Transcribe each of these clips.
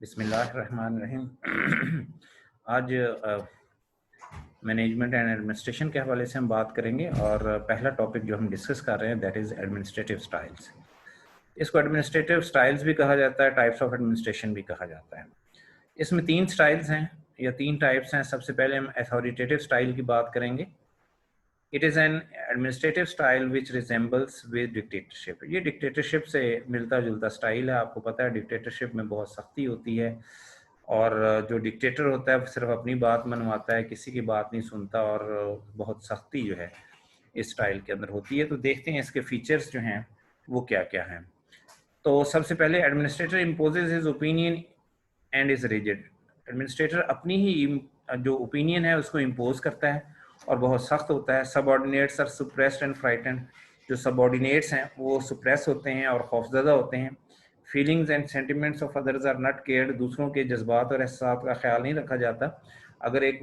बिस्मिल्लाहिर्रहमानिर्रहीम। आज management and administration के हवाले से हम बात करेंगे और पहला टॉपिक जो हम डिस्कस कर रहे हैं दैट इज़ एडमिनिस्ट्रेटिव स्टाइल्स। इसको एडमिनिस्ट्रेटिव स्टाइल्स भी कहा जाता है, टाइप्स ऑफ एडमिनिस्ट्रेशन भी कहा जाता है। इसमें 3 स्टाइल्स हैं या 3 टाइप्स हैं। सबसे पहले हम अथॉरिटेटिव स्टाइल की बात करेंगे। It is an administrative style which resembles with dictatorship. ये डिक्टेटरशिप से मिलता जुलता स्टाइल है। आपको पता है डिक्टेटरशिप में बहुत सख्ती होती है और जो डिक्टेटर होता है वो सिर्फ अपनी बात मनवाता है, किसी की बात नहीं सुनता और बहुत सख्ती जो है इस स्टाइल के अंदर होती है। तो देखते हैं इसके फीचर्स जो हैं वो क्या क्या हैं। तो सबसे पहले administrator imposes his opinion and is rigid. Administrator अपनी ही जो ओपिनियन है उसको इम्पोज करता है और बहुत सख्त होता है। Subordinates are suppressed and frightened. जो सबऑर्डिनेट्स हैं वो सुप्रेस होते हैं और खौफजदा होते हैं। Feelings and sentiments of others are not cared. दूसरों के जज्बात और एहसास का ख्याल नहीं रखा जाता। अगर एक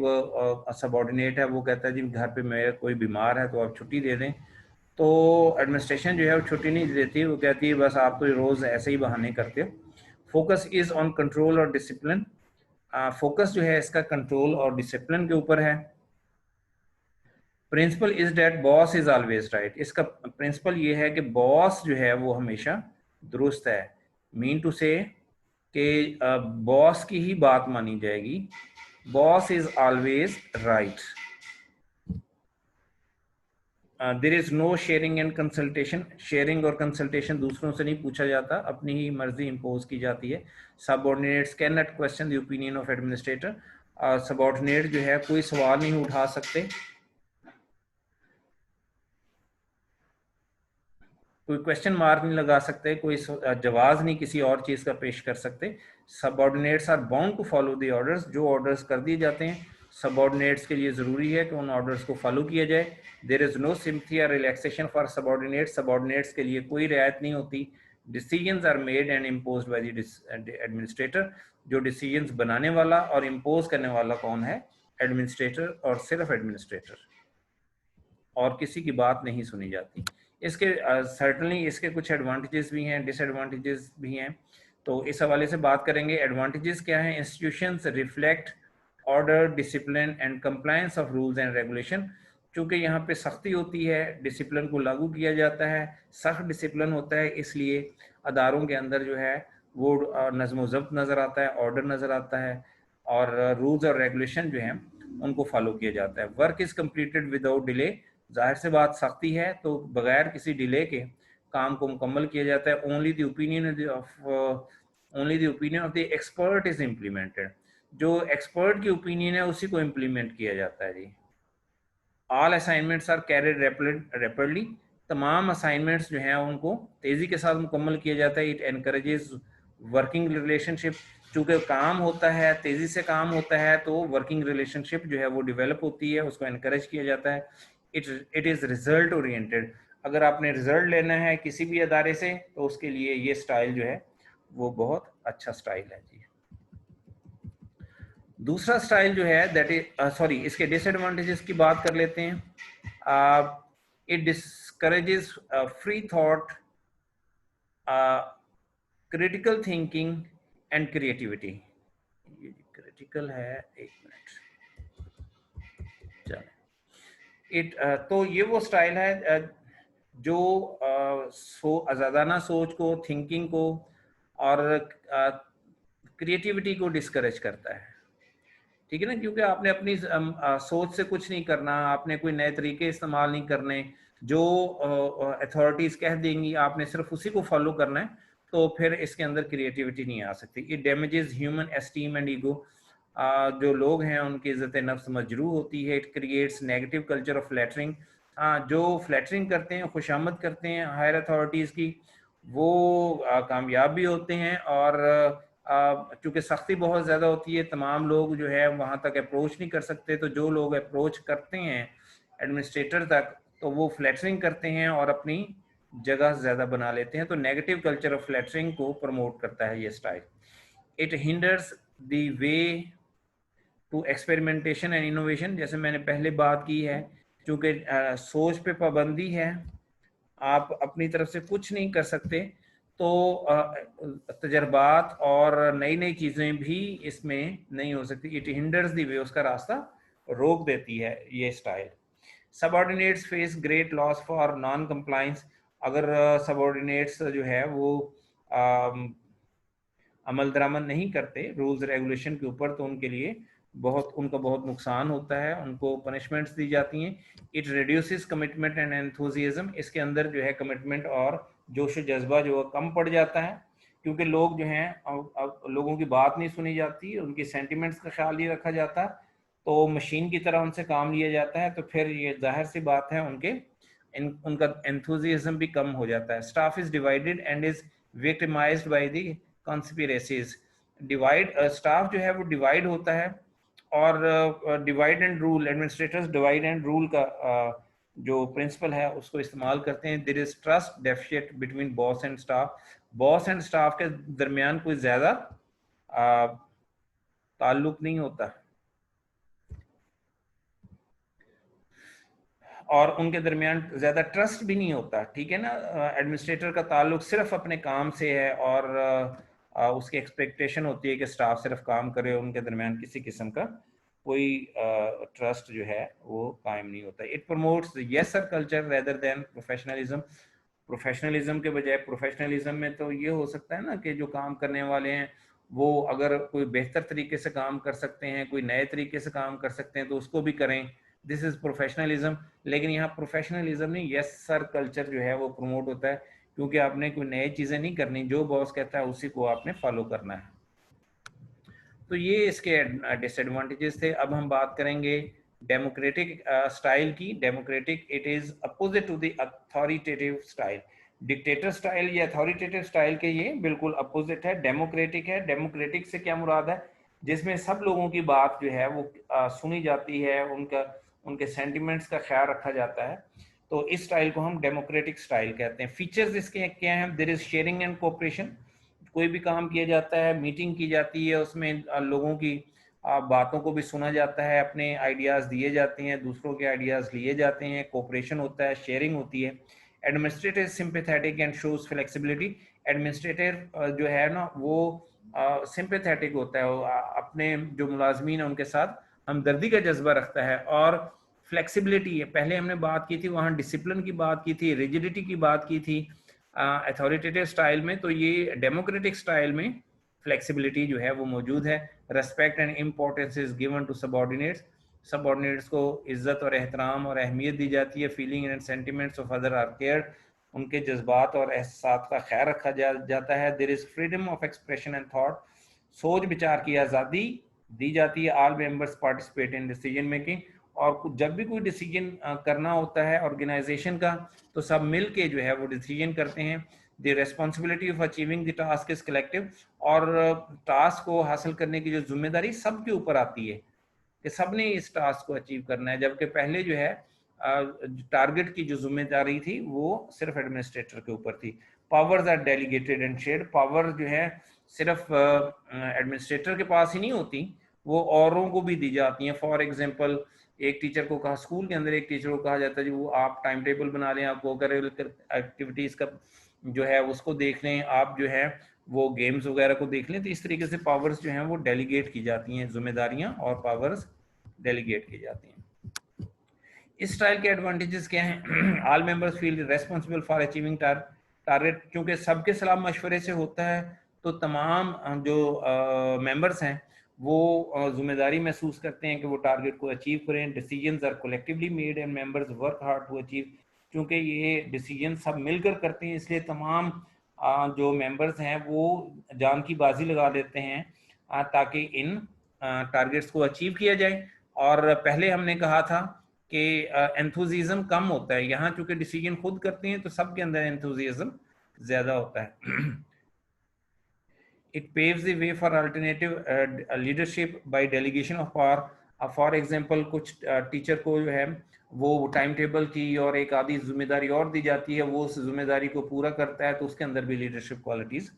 सबऑर्डिनेट है वो कहता है जी घर पे मेरा कोई बीमार है तो आप छुट्टी दे दें, तो एडमिनिस्ट्रेशन जो है वो छुट्टी नहीं देती, वो कहती है बस आप तो रोज़ ऐसे ही बहाने करते हो। फोकस इज़ ऑन कंट्रोल और डिसिप्लिन। फोकस जो है इसका कंट्रोल और डिसिप्लिन के ऊपर है। Principle is that boss is always right. इसका प्रिंसिपल ये है कि बॉस जो है वो हमेशा दुरुस्त है। मीन टू से कि बॉस की ही बात मानी जाएगी। Boss is always right. There is no sharing and consultation. Sharing और कंसल्टेशन दूसरों से नहीं पूछा जाता, अपनी ही मर्जी इम्पोज की जाती है। Subordinates can not question the opinion of administrator. Subordinate जो है कोई सवाल नहीं उठा सकते, कोई क्वेश्चन मार्क नहीं लगा सकते, कोई जवाब नहीं किसी और चीज़ का पेश कर सकते। Subordinates are bound to follow the orders. जो ऑर्डर्स कर दिए जाते हैं सबऑर्डिनेट्स के लिए ज़रूरी है कि उन ऑर्डर्स को फॉलो किया जाए। देयर इज़ नो सिम्पथी और रिलैक्सेशन फॉर सबऑर्डिनेट्स। सबऑर्डिनेट्स के लिए कोई रियायत नहीं होती। Decisions are made and imposed by the administrator. जो डिसीजंस बनाने वाला और इम्पोज करने वाला कौन है? एडमिनिस्ट्रेटर, और सिर्फ एडमिनिस्ट्रेटर, और किसी की बात नहीं सुनी जाती। इसके सर्टनली इसके कुछ एडवांटेजेस भी हैं, डिसएडवांटेजेस भी हैं, तो इस हवाले से बात करेंगे। एडवांटेजेस क्या हैं? Institutions reflect order, discipline and compliance of rules and regulation. चूँकि यहाँ पे सख्ती होती है, डिसिप्लिन को लागू किया जाता है, सख्त डिसिप्लिन होता है, इसलिए अदारों के अंदर जो है वो नज़्म व ज़ब्त नज़र आता है, ऑर्डर नज़र आता है और रूल्स और रेगुलेशन जो हैं उनको फॉलो किया जाता है। Work is completed without delay. जाहिर से बात सख्ती है तो बगैर किसी डिले के काम को मुकम्मल किया जाता है। Only the opinion of the expert is implemented. जो एक्सपर्ट की ओपिनियन है उसी को इम्प्लीमेंट किया जाता है जी। All assignments are carried rapidly. तमाम असाइनमेंट्स जो हैं उनको तेज़ी के साथ मुकम्मल किया जाता है। It encourages working relationship. चूँकि काम होता है, तेज़ी से काम होता है, तो वर्किंग रिलेशनशिप जो है वो डेवलप होती है, उसको एनकरेज किया जाता है। It is result oriented. अगर आपने रिजल्ट लेना है किसी भी अदारे से तो उसके लिए ये स्टाइल जो है वो बहुत अच्छा स्टाइल है जी। दूसरा स्टाइल जो है दैट इज सॉरी इसके डिसएडवांटेजेस की बात कर लेते हैं। It discourages free thought, critical thinking and creativity. ये क्रिटिकल है, एक मिनट चलो। तो ये वो स्टाइल है जो आज़ादाना सोच को, थिंकिंग को और क्रिएटिविटी को डिस्करेज करता है। ठीक है ना, क्योंकि आपने अपनी सोच से कुछ नहीं करना, आपने कोई नए तरीके इस्तेमाल नहीं करने, जो अथॉरिटीज़ कह देंगी आपने सिर्फ उसी को फॉलो करना है, तो फिर इसके अंदर क्रिएटिविटी नहीं आ सकती। It damages human esteem and ego. जो लोग हैं उनकी इज़्ज़त नफ्स मजरूह होती है। It creates negative culture of flattering. जो फ्लैटरिंग करते हैं, खुशामद करते हैं हायर अथॉरिटीज़ की, वो कामयाब भी होते हैं और चूँकि सख्ती बहुत ज़्यादा होती है, तमाम लोग जो है वहाँ तक अप्रोच नहीं कर सकते, तो जो लोग अप्रोच करते हैं एडमिनिस्ट्रेटर तक तो वो फ्लैटरिंग करते हैं और अपनी जगह ज़्यादा बना लेते हैं। तो नेगेटिव कल्चर ऑफ फ्लैटरिंग को प्रमोट करता है ये स्टाइल। It hinders the way to experimentation and innovation. जैसे मैंने पहले बात की है, चूँकि सोच पे पाबंदी है, आप अपनी तरफ से कुछ नहीं कर सकते, तो तजर्बात और नई नई चीज़ें भी इसमें नहीं हो सकती। इट हिंडर्स दी वे, उसका रास्ता रोक देती है ये style. Subordinates face great loss for non compliance. अगर सबऑर्डिनेट्स जो है वो अमल दरामद नहीं करते रूल्स रेगुलेशन के ऊपर, तो उनके लिए उनका बहुत नुकसान होता है, उनको पनिशमेंट्स दी जाती हैं। It reduces commitment and enthusiasm. इसके अंदर जो है कमिटमेंट और जोश जज्बा जो कम पड़ जाता है, क्योंकि लोग जो हैं अब लोगों की बात नहीं सुनी जाती, उनकी सेंटिमेंट्स का ख्याल नहीं रखा जाता, तो मशीन की तरह उनसे काम लिया जाता है, तो फिर ये जाहिर सी बात है उनका एंथुजियाज्म भी कम हो जाता है। Staff is divided and is victimised by the conspiracies. Divide staff जो है वो डिवाइड होता है, और divide and rule, administrators divide and rule का जो प्रिंसिपल है उसको इस्तेमाल करते हैं। There is trust deficit between boss and staff. Boss and staff के दरमियान कोई ज्यादा ताल्लुक नहीं होता, और उनके दरमियान ज्यादा ट्रस्ट भी नहीं होता, ठीक है ना। एडमिनिस्ट्रेटर का ताल्लुक सिर्फ अपने काम से है, और उसकी एक्सपेक्टेशन होती है कि स्टाफ सिर्फ काम करे, उनके दरमियान किसी किस्म का कोई ट्रस्ट जो है वो कायम नहीं होता। It promotes yes sir culture rather than professionalism. Professionalism के बजाय प्रोफेशनलिज्म में तो ये हो सकता है ना कि जो काम करने वाले हैं वो अगर कोई बेहतर तरीके से काम कर सकते हैं, कोई नए तरीके से काम कर सकते हैं, तो उसको भी करें, दिस इज प्रोफेशनलिज्म। लेकिन यहाँ प्रोफेशनलिज्म नहीं, यस सर कल्चर जो है वो प्रमोट होता है, क्योंकि आपने कोई नई चीज़ें नहीं करनी, जो बॉस कहता है उसी को आपने फॉलो करना है। तो ये इसके डिसएडवांटेजेस थे। अब हम बात करेंगे डेमोक्रेटिक स्टाइल की। Democratic it is opposite to the authoritative style. Dictator style या अथॉरिटेटिव स्टाइल के ये बिल्कुल अपोजिट है। डेमोक्रेटिक है, डेमोक्रेटिक से क्या मुराद है, जिसमें सब लोगों की बात जो है वो सुनी जाती है, उनके सेंटिमेंट्स का ख्याल रखा जाता है, तो इस स्टाइल को हम डेमोक्रेटिक स्टाइल कहते हैं। फीचर्स इसके क्या हैं, there is sharing and cooperation. कोई भी काम किया जाता है, मीटिंग की जाती है, उसमें लोगों की बातों को भी सुना जाता है, अपने आइडियाज़ दिए जाते हैं, दूसरों के आइडियाज़ लिए जाते हैं, कोऑपरेशन होता है, शेयरिंग होती है। Administrator sympathetic and shows flexibility. Administrator जो है ना वो सिंपैथेटिक होता है, वो अपने जो मुलाजमीन हैं उनके साथ हमदर्दी का जज्बा रखता है, और फ्लेक्सिबिलिटी है। पहले हमने बात की थी, वहाँ डिसिप्लिन की बात की थी, रिजिडिटी की बात की थी अथॉरिटेटिव स्टाइल में, तो ये डेमोक्रेटिक स्टाइल में फ्लेक्सिबिलिटी जो है वो मौजूद है। Respect and importance is given to subordinates. Subordinates को इज्जत और एहतराम और अहमियत दी जाती है। Feeling and sentiments of other are cared. उनके जज्बात और एहसास का ख्याल रखा जाता है। There is freedom of expression and thought. सोच विचार की आज़ादी दी जाती है। All members participate in decision making. और जब भी कोई डिसीजन करना होता है ऑर्गेनाइजेशन का, तो सब मिल के जो है वो डिसीजन करते हैं। The responsibility of achieving the task is collective. और टास्क को हासिल करने की जो जिम्मेदारी सबके ऊपर आती है कि सबने इस टास्क को अचीव करना है, जबकि पहले जो है टारगेट की जो जिम्मेदारी थी वो सिर्फ एडमिनिस्ट्रेटर के ऊपर थी। Powers are delegated and shared. Power जो है सिर्फ एडमिनिस्ट्रेटर के पास ही नहीं होती, वो औरों को भी दी जाती हैं। फॉर एग्जांपल, एक टीचर को कहा, स्कूल के अंदर एक टीचर को कहा जाता है जी वो आप टाइम टेबल बना लें, आप को-करिकुलर एक्टिविटीज़ का जो है उसको देख लें, आप जो है वो गेम्स वगैरह को देख लें। तो इस तरीके से पावर्स जो हैं वो डेलीगेट की जाती हैं, जिम्मेदारियां और पावर्स डेलीगेट की जाती हैं। इस स्टाइल के एडवांटेजेस क्या हैं? All members feel responsible for achieving target. क्योंकि सबके सलाह मशवरे से होता है, तो तमाम जो मेंबर्स हैं वो जिम्मेदारी महसूस करते हैं कि वो टारगेट को अचीव करें। Decisions are collectively made and members work hard to achieve. क्योंकि ये डिसीजन सब मिलकर करते हैं, इसलिए तमाम जो मेंबर्स हैं वो जान की बाजी लगा देते हैं ताकि इन टारगेट्स को अचीव किया जाए। और पहले हमने कहा था कि एंथुजिज्म कम होता है, यहाँ चूंकि डिसीजन खुद करते हैं तो सबके अंदर एंथुजिज्म ज्यादा होता है। It paves the way for alternative leadership by delegation of power. For example कुछ टीचर को जो है वो टाइम टेबल की और एक आधी जिम्मेदारी और दी जाती है, वो उस जिम्मेदारी को पूरा करता है, तो उसके अंदर भी लीडरशिप क्वालिटीज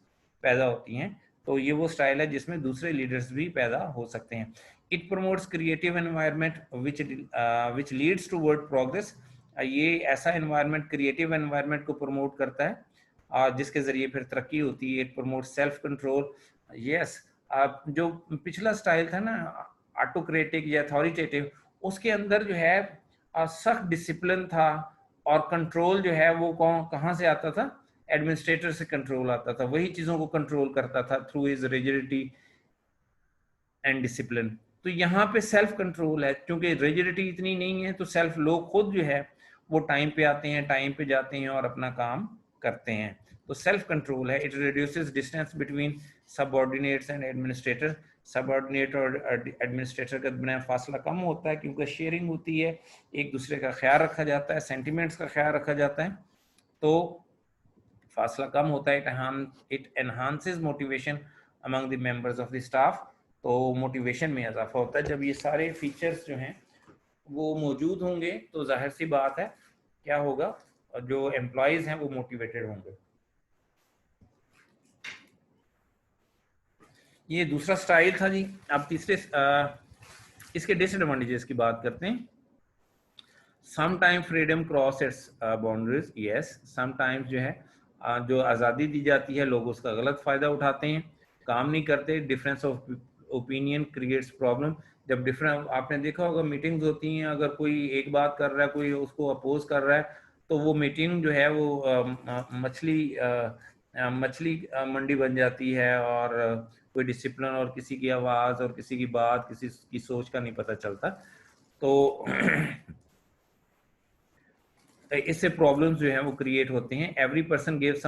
पैदा होती हैं। तो ये वो स्टाइल है जिसमें दूसरे लीडर्स भी पैदा हो सकते हैं। It promotes creative environment which leads toward progress. ये ऐसा एनवायरनमेंट, क्रिएटिव एनवायरनमेंट को प्रमोट करता है जिसके ज़रिए फिर तरक्की होती है। It promote self control. Yes, जो पिछला स्टाइल था ना ऑटोक्रेटिक या अथॉरिटेटिव, उसके अंदर जो है सख्त डिसिप्लिन था और कंट्रोल जो है वो कहाँ से आता था? एडमिनिस्ट्रेटर से कंट्रोल आता था, वही चीज़ों को कंट्रोल करता था through his rigidity and discipline. तो यहाँ पे सेल्फ कंट्रोल है, क्योंकि रिजिडिटी इतनी नहीं है तो सेल्फ लोग खुद जो है वो टाइम पे आते हैं, टाइम पे जाते हैं और अपना काम करते हैं। तो सेल्फ कंट्रोल है। It reduces distance between subordinates and administrator. Subordinate और एडमिनिस्ट्रेटर का दरमियान फासला कम होता है, क्योंकि शेयरिंग होती है, एक दूसरे का ख्याल रखा जाता है, सेंटिमेंट्स का ख्याल रखा जाता है, तो फासला कम होता है। It enhances motivation among the members of the staff. तो मोटिवेशन में इजाफा होता है। जब ये सारे फीचर्स जो हैं वो मौजूद होंगे तो जाहिर सी बात है क्या होगा, जो एम्प्लॉयज हैं वो मोटिवेटेड होंगे। ये दूसरा स्टाइल था जी। अब तीसरे इसके डिसएडवांटेजेस की बात करते हैं। Sometime freedom cross it's boundaries. Yes, sometimes जो है जो आज़ादी दी जाती है लोग उसका गलत फ़ायदा उठाते हैं, काम नहीं करते। Difference of opinion creates problem. जब डिफरेंट, आपने देखा होगा मीटिंग्स होती हैं, अगर कोई एक बात कर रहा है, कोई उसको अपोज कर रहा है, तो वो मीटिंग जो है वो मछली मंडी बन जाती है और कोई डिसिप्लिन और किसी की आवाज़ और किसी की बात, किसी की सोच का नहीं पता चलता। तो इससे प्रॉब्लम्स जो हैं वो क्रिएट होते हैं। Every person gives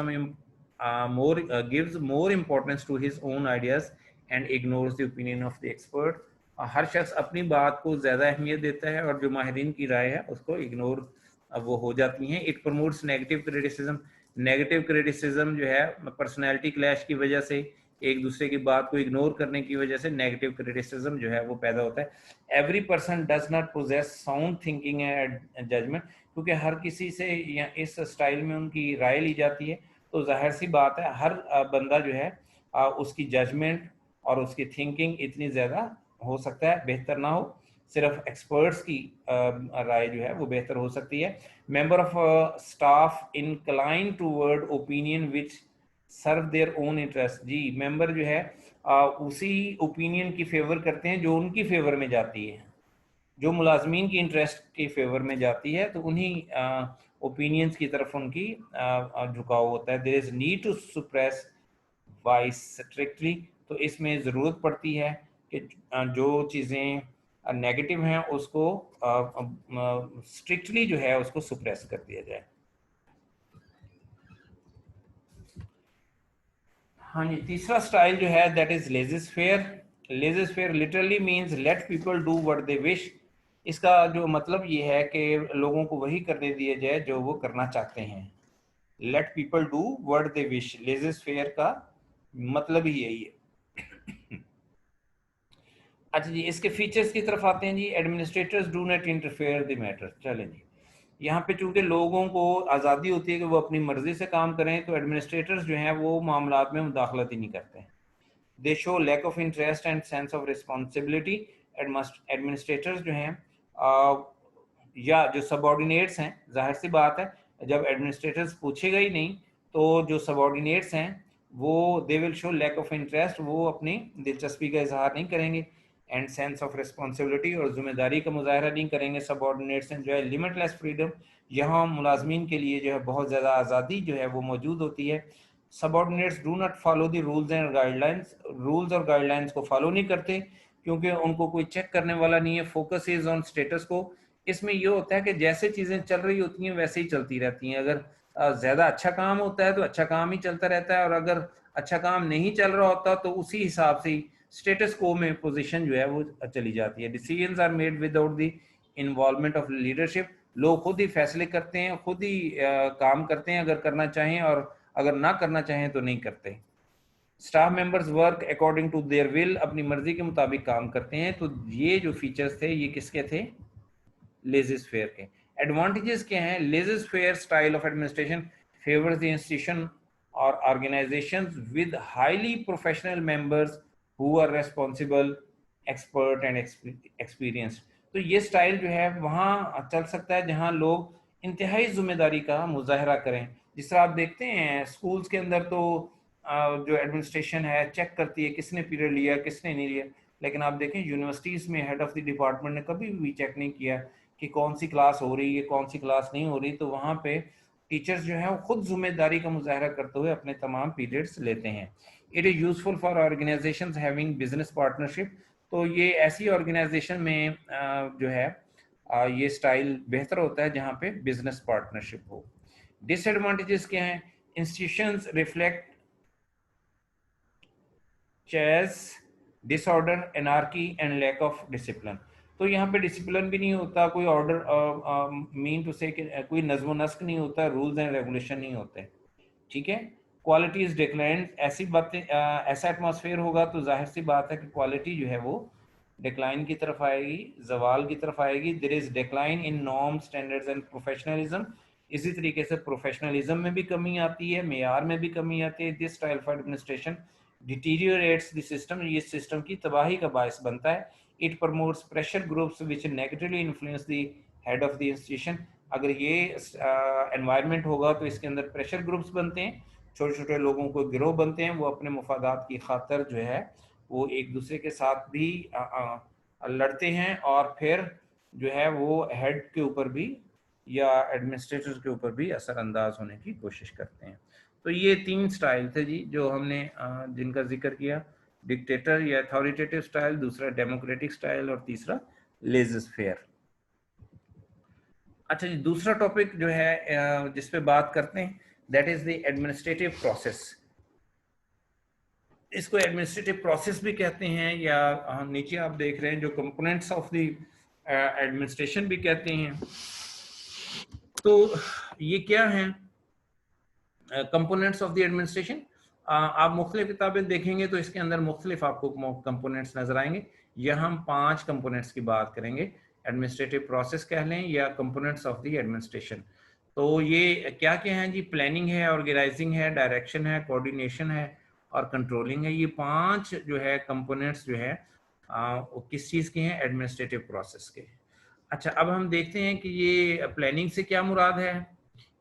more importance to his own ideas and ignores the opinion of the expert. हर शख्स अपनी बात को ज़्यादा अहमियत देता है और जो माहिरीन की राय है उसको इग्नोर वो हो जाती हैं। It promotes negative criticism. Negative criticism जो है पर्सनैलिटी क्लैश की वजह से, एक दूसरे की बात को इग्नोर करने की वजह से नेगेटिव क्रिटिसिज्म जो है वो पैदा होता है। Every person does not possess sound thinking and judgement, क्योंकि हर किसी से या इस स्टाइल में उनकी राय ली जाती है, तो जाहिर सी बात है हर बंदा जो है उसकी जजमेंट और उसकी थिंकिंग इतनी ज़्यादा हो सकता है बेहतर ना हो, सिर्फ एक्सपर्ट्स की राय जो है वो बेहतर हो सकती है। Member of staff incline toward opinion which serve their own interest. जी, मेंबर जो है उसी ओपिनियन की फेवर करते हैं जो उनकी फेवर में जाती है, जो मुलाजमीन की इंटरेस्ट के फेवर में जाती है, तो उन्हीं ओपिनियंस की तरफ उनकी झुकाव होता है। There is need to suppress voice strictly. तो इसमें ज़रूरत पड़ती है कि जो चीज़ें नेगेटिव हैं उसको स्ट्रिक्टली जो है उसको सुप्रेस कर दिया जाए। हाँ जी, तीसरा स्टाइल जो है that is laissez faire. Laissez faire literally means let people do what they wish. इसका जो मतलब ये है कि लोगों को वही करने दिया जाए जो वो करना चाहते हैं। Let people do what they wish, laissez faire का मतलब ही यही है। अच्छा जी, इसके फीचर्स की तरफ आते हैं जी। Administrators do not interfere the matter. चलें जी, यहाँ पे चूंकि लोगों को आज़ादी होती है कि वो अपनी मर्जी से काम करें, तो एडमिनिस्ट्रेटर्स जो हैं वो मामलात में मुदाखलत ही नहीं करते। They show lack of interest and sense of responsibility. Administrators जो हैं या जो सबऑर्डिनेट्स हैं, जाहिर सी बात है जब एडमिनिस्ट्रेटर्स पूछेगा ही नहीं तो जो सबऑर्डिनेट्स हैं वो they will show lack of interest, वो अपनी दिलचस्पी का इजहार नहीं करेंगे। एंड सेंस ऑफ रिस्पॉन्सिबिलिटी, और जिम्मेदारी का मुजाहरा नहीं करेंगे। सबऑर्डिनेट्स हैं जो है लिमिटलेस फ्रीडम, यहाँ मुलाजमीन के लिए जो है बहुत ज़्यादा आज़ादी जो है वो मौजूद होती है। Subordinates do not follow the rules and guidelines. Rules और गाइडलाइंस को फॉलो नहीं करते क्योंकि उनको कोई चेक करने वाला नहीं है। फोकस इज ऑन स्टेटस को। इसमें ये होता है कि जैसे चीज़ें चल रही होती हैं वैसे ही चलती रहती हैं। अगर ज़्यादा अच्छा काम होता है तो अच्छा काम ही चलता रहता है, और अगर अच्छा काम नहीं चल रहा होता तो उसी हिसाब से स्टेटस को में पोजीशन जो है वो चली जाती है। Decisions are made without the involvement of leadership. लोग खुद ही फैसले करते हैं, खुद ही काम करते हैं अगर करना चाहें, और अगर ना करना चाहें तो नहीं करते। Staff members work according to their will, अपनी मर्जी के मुताबिक काम करते हैं। तो ये जो फीचर्स थे ये किसके थे? लेजिस्फेयर के। एडवांटेजेस क्या हैं? Laissez faire style of administration favours the institution और organisations with highly professional members who are responsible, expert and experienced. तो ये स्टाइल जो है वहाँ चल सकता है जहाँ लोग इंतहाई जिम्मेदारी का मुजाहरा करें, जिस तरह आप देखते हैं स्कूल्स के अंदर तो जो एडमिनिस्ट्रेशन है चेक करती है किसने पीरियड लिया किसने नहीं लिया, लेकिन आप देखें यूनिवर्सिटीज़ में हेड ऑफ द डिपार्टमेंट ने कभी भी चेक नहीं किया कि कौन सी क्लास हो रही है कौन सी क्लास नहीं हो रही। तो वहाँ पे टीचर्स जो है वो खुद जिम्मेदारी का मुजाहरा करते हुए अपने तमाम पीरियड्स लेते हैं। It is useful for organisations having business partnership. तो ये ऐसी ऑर्गेनाइजेशन में जो है ये स्टाइल बेहतर होता है जहाँ पे बिजनेस पार्टनरशिप हो। डिसएडवांटेजेस क्या हैं? Institutions reflect chaos disorder anarchy and lack of discipline. तो यहाँ पे डिसिप्लिन भी नहीं होता, कोई ऑर्डर मीन टू से कोई नज्म नस्क नहीं होता, रूल्स एंड रेगुलेशन नहीं होते। ठीक है। क्वालिटी इज डिक्लाइन, ऐसी बातें ऐसा एटमॉस्फेयर होगा तो जाहिर सी बात है कि क्वालिटी जो है वो डिक्लाइन की तरफ आएगी, जवाल की तरफ आएगी। There is decline in norm standards and professionalism. इसी तरीके से प्रोफेशनलिज्म में भी कमी आती है, मेयार में भी कमी आती है। This style of administration deteriorates the system, ये सिस्टम की तबाही का बायस बनता है। It promotes pressure groups which negatively influence the head of the institution. अगर ये एनवायरनमेंट होगा तो इसके अंदर प्रेशर ग्रुप्स बनते हैं, छोटे छोटे लोगों को गिरोह बनते हैं, वो अपने मुफादात की खातर जो है वो एक दूसरे के साथ भी लड़ते हैं और फिर जो है वो हेड के ऊपर भी या एडमिनिस्ट्रेटर के ऊपर भी असरअंदाज होने की कोशिश करते हैं। तो ये 3 स्टाइल थे जी जो हमने जिनका जिक्र किया, डिक्टेटर या अथॉरिटेटिव स्टाइल, दूसरा डेमोक्रेटिक स्टाइल और तीसरा लेज़र फेयर। अच्छा जी, दूसरा टॉपिक जो है जिस पे बात करते हैं that is the administrative process. इसको एडमिनिस्ट्रेटिव प्रोसेस भी कहते हैं या नीचे आप देख रहे हैं जो कंपोनेंट्स ऑफ द एडमिनिस्ट्रेशन भी कहते हैं। तो ये क्या है कंपोनेंट्स ऑफ द एडमिनिस्ट्रेशन? आप मुख्तलिफ किताबें देखेंगे तो इसके अंदर मुख्तलिफ आपको कंपोनेंट्स नजर आएंगे। यहाँ हम 5 कंपोनेंट्स की बात करेंगे, एडमिनिस्ट्रेटिव प्रोसेस कह लें या कंपोनेंट्स ऑफ द एडमिनिस्ट्रेशन। तो ये क्या क्या हैं जी? प्लानिंग है, ऑर्गेनाइजिंग है, डायरेक्शन है, कोऑर्डिनेशन है और कंट्रोलिंग है। ये 5 जो है कंपोनेंट्स जो है वो किस चीज़ के हैं? एडमिनिस्ट्रेटिव प्रोसेस के। अच्छा, अब हम देखते हैं कि ये प्लानिंग से क्या मुराद है,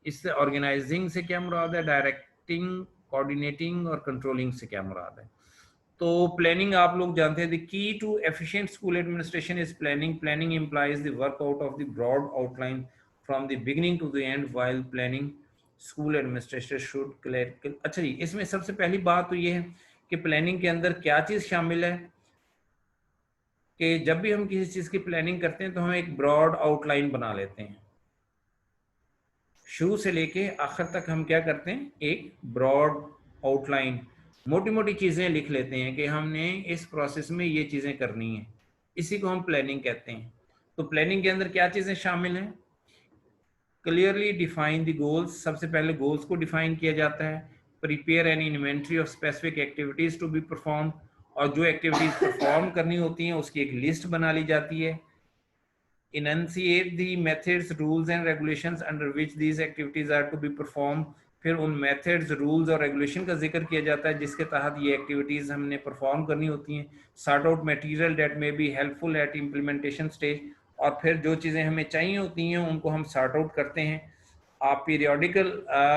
इससे ऑर्गेनाइजिंग से क्या मुराद है, डायरेक्टिंग, कोऑर्डिनेटिंग और कंट्रोलिंग से क्या मुराद है। तो प्लानिंग आप लोग जानते हैं, the key to efficient school administration is planning. Planning implies the work out of the broad outline from the beginning to the end while planning school administrator should clear. अच्छा जी, इसमें सबसे पहली बात तो ये है कि प्लानिंग के अंदर क्या चीज़ शामिल है कि जब भी हम किसी चीज़ की प्लानिंग करते हैं तो हम एक ब्रॉड आउटलाइन बना लेते हैं। शुरू से लेके आखिर तक हम क्या करते हैं? एक ब्रॉड आउटलाइन, मोटी मोटी चीज़ें लिख लेते हैं कि हमने इस प्रोसेस में ये चीज़ें करनी है। इसी को हम प्लानिंग कहते हैं। तो प्लानिंग के अंदर क्या चीज़ें शामिल हैं? क्लियरली डिफाइन द गोल्स, सबसे पहले गोल्स को डिफाइन किया जाता है। Prepare an inventory of specific activities to be perform, और जो एक्टिविटीज़ परफॉर्म करनी होती हैं उसकी एक लिस्ट बना ली जाती है। enunciate the methods, rules and regulations under which these activities are to be performed। फिर उन मेथड्स, रूल्स और रेगुलेशन का जिक्र किया जाता है जिसके तहत ये एक्टिविटीज हमने परफॉर्म करनी होती हैं। Sort out material that may be helpful eight implementation stage, और फिर जो चीज़ें हमें चाहिए होती हैं उनको हम सॉर्ट आउट करते हैं। Periodical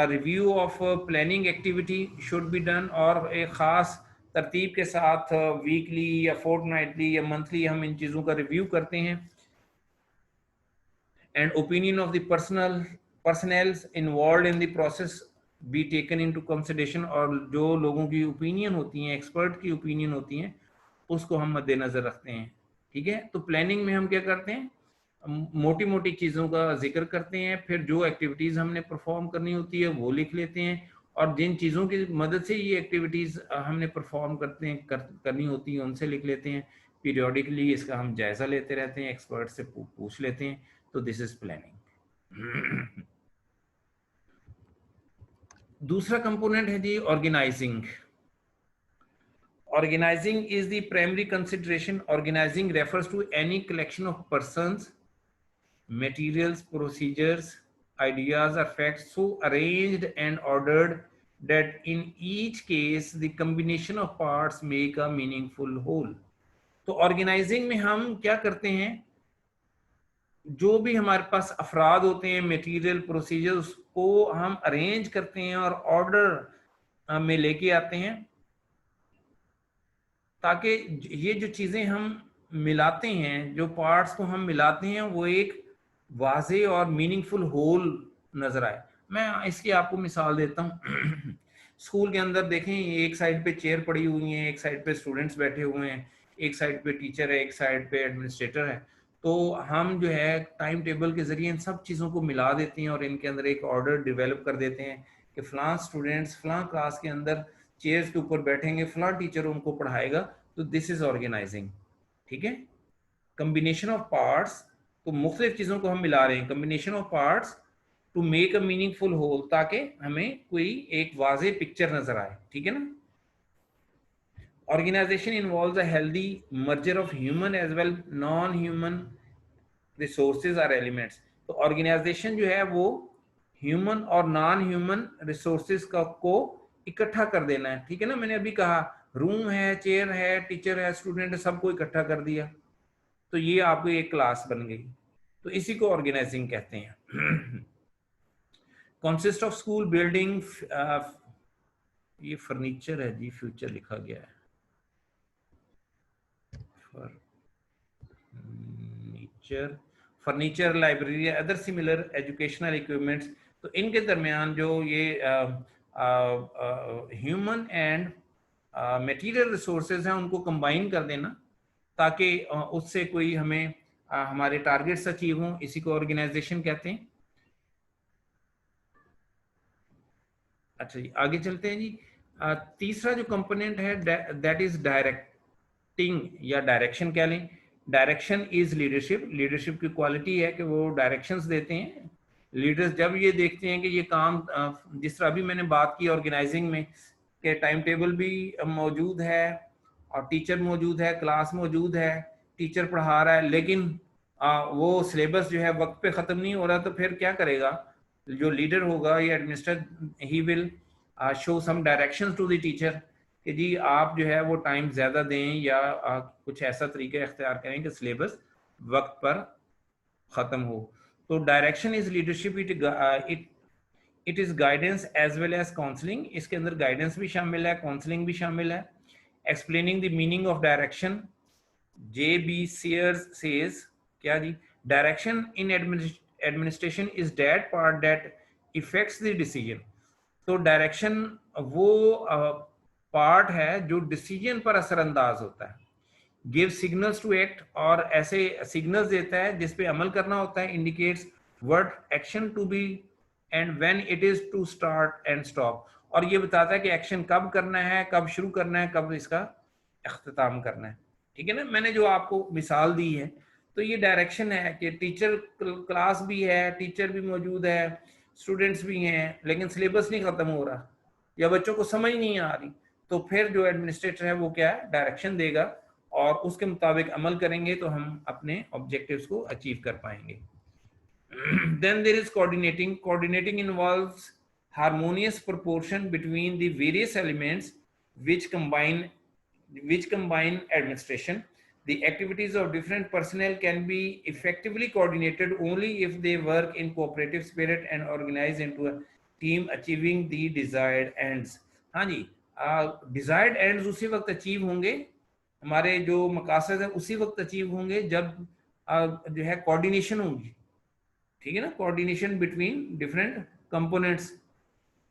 review of planning activity should be done, और एक ख़ास तरतीब के साथ वीकली या फोर्टनाइटली या मंथली हम इन चीज़ों का रिव्यू करते हैं। and opinion of the personnel involved in the process be taken into consideration, और जो लोगों की ओपिनियन होती हैं, एक्सपर्ट की ओपिनियन होती हैं, उसको हम मद्देनजर रखते हैं। ठीक है। तो प्लानिंग में हम क्या करते हैं? मोटी मोटी चीज़ों का जिक्र करते हैं, फिर जो एक्टिविटीज़ हमने परफॉर्म करनी होती है वो लिख लेते हैं, और जिन चीज़ों की मदद से ये एक्टिविटीज़ हमने परफॉर्म करनी होती हैं उनसे लिख लेते हैं। पीरियोडिकली इसका हम जायज़ा लेते रहते हैं, एक्सपर्ट से पूछ लेते हैं। तो दिस इज प्लानिंग। दूसरा कंपोनेंट है जी organising. Organising is the primary consideration. Organising refers to any collection of persons, materials, procedures, ideas or facts so arranged and ordered that in each case the combination of parts make a meaningful whole। तो organising में हम क्या करते हैं? जो भी हमारे पास अफराद होते हैं, मटेरियल प्रोसीजर, उसको हम अरेंज करते हैं और ऑर्डर में लेके आते हैं, ताकि ये जो चीज़ें हम मिलाते हैं, जो पार्ट्स को हम मिलाते हैं, वो एक वाज़े और मीनिंगफुल होल नज़र आए। मैं इसकी आपको मिसाल देता हूँ। स्कूल के अंदर देखें, एक साइड पे चेयर पड़ी हुई हैं, एक साइड पे स्टूडेंट्स बैठे हुए हैं, एक साइड पे टीचर है, एक साइड पे एडमिनिस्ट्रेटर है। तो हम जो है टाइम टेबल के ज़रिए इन सब चीज़ों को मिला देते हैं और इनके अंदर एक ऑर्डर डेवलप कर देते हैं कि फ़लाँ स्टूडेंट्स फ़लाँ क्लास के अंदर चेयर्स के ऊपर बैठेंगे, फ़लाँ टीचर उनको पढ़ाएगा। तो दिस इज़ ऑर्गेनाइजिंग। ठीक है, कम्बिनेशन ऑफ पार्ट्स, तो मुख्तलिफ चीज़ों को हम मिला रहे हैं, combination of parts to make a meaningful whole, ताकि हमें कोई एक वाज़े पिक्चर नज़र आए। ठीक है ना। Organisation involves a healthy merger of human as well non human resources or elements. तो ऑर्गेनाइजेशन जो है वो ह्यूमन और नॉन ह्यूमन रिसोर्सेज का को इकट्ठा कर देना है। ठीक है ना, मैंने अभी कहा रूम है, चेयर है, टीचर है, स्टूडेंट है, सबको इकट्ठा कर दिया, तो ये आपको एक क्लास बन गई। तो इसी को ऑर्गेनाइजिंग कहते हैं। कॉन्सिस्ट ऑफ स्कूल बिल्डिंग, ये फर्नीचर है जी, फ्यूचर लिखा गया है, furniture, furniture, library, other similar educational equipments. तो इनके दरमियान जो ये ह्यूमन एंड मटेरियल रिसोर्सेज हैं, उनको कंबाइन कर देना, ताकि उससे कोई हमें हमारे टारगेट्स अचीव हों। इसी को ऑर्गेनाइजेशन कहते हैं। अच्छा जी, आगे चलते हैं जी। तीसरा जो कंपोनेंट है दैट इज डायरेक्टिंग, या डायरेक्शन कह लें। Direction is leadership. लीडरशिप की क्वालिटी है कि वो डायरेक्शंस देते हैं। लीडर्स जब ये देखते हैं कि ये काम, जिस तरह अभी मैंने बात की ऑर्गेनाइजिंग में, कि टाइम टेबल भी मौजूद है और टीचर मौजूद है, क्लास मौजूद है, टीचर पढ़ा रहा है, लेकिन वो सिलेबस जो है वक्त पे ख़त्म नहीं हो रहा, तो फिर क्या करेगा जो लीडर होगा या administrator? He will show some directions to the teacher कि जी आप जो है वो टाइम ज़्यादा दें, या कुछ ऐसा तरीका इख्तियार करें कि सिलेबस वक्त पर ख़त्म हो। तो direction is leadership, it is guidance as well as counselling. इसके अंदर गाइडेंस भी शामिल है, काउंसलिंग भी शामिल है। Explaining the meaning of direction, J B Sears says, क्या जी, direction in administration is that part that effects the decision. तो डायरेक्शन वो पार्ट है जो डिसीजन पर असरअंदाज होता है। गिव सिग्नल्स टू एक्ट, और ऐसे सिग्नल्स देता है जिस पे अमल करना होता है। Indicates what action to be and when it is to start and stop, और ये बताता है कि एक्शन कब करना है, कब शुरू करना है, कब इसका अख्ताम करना है। ठीक है ना, मैंने जो आपको मिसाल दी है, तो ये डायरेक्शन है कि टीचर क्लास भी है, टीचर भी मौजूद है, स्टूडेंट्स भी हैं, लेकिन सिलेबस नहीं खत्म हो रहा या बच्चों को समझ नहीं आ रही, तो फिर जो एडमिनिस्ट्रेटर है वो क्या है, डायरेक्शन देगा, और उसके मुताबिक अमल करेंगे तो हम अपने ऑब्जेक्टिव्स को अचीव कर पाएंगे। Then there is coordinating. Coordinating involves harmonious proportion between the various elements which combine administration. The activities of different personnel can be effectively coordinated only if they work in cooperative spirit and organize into a team achieving the desired ends. हाँ जी, desired ends उसी वक्त achieve होंगे, हमारे जो मकासद है उसी वक्त achieve होंगे जब जो है कोऑर्डिनेशन होगी। ठीक है ना, कोऑर्डिनेशन बिटवीन डिफरेंट कंपोनेंट्स,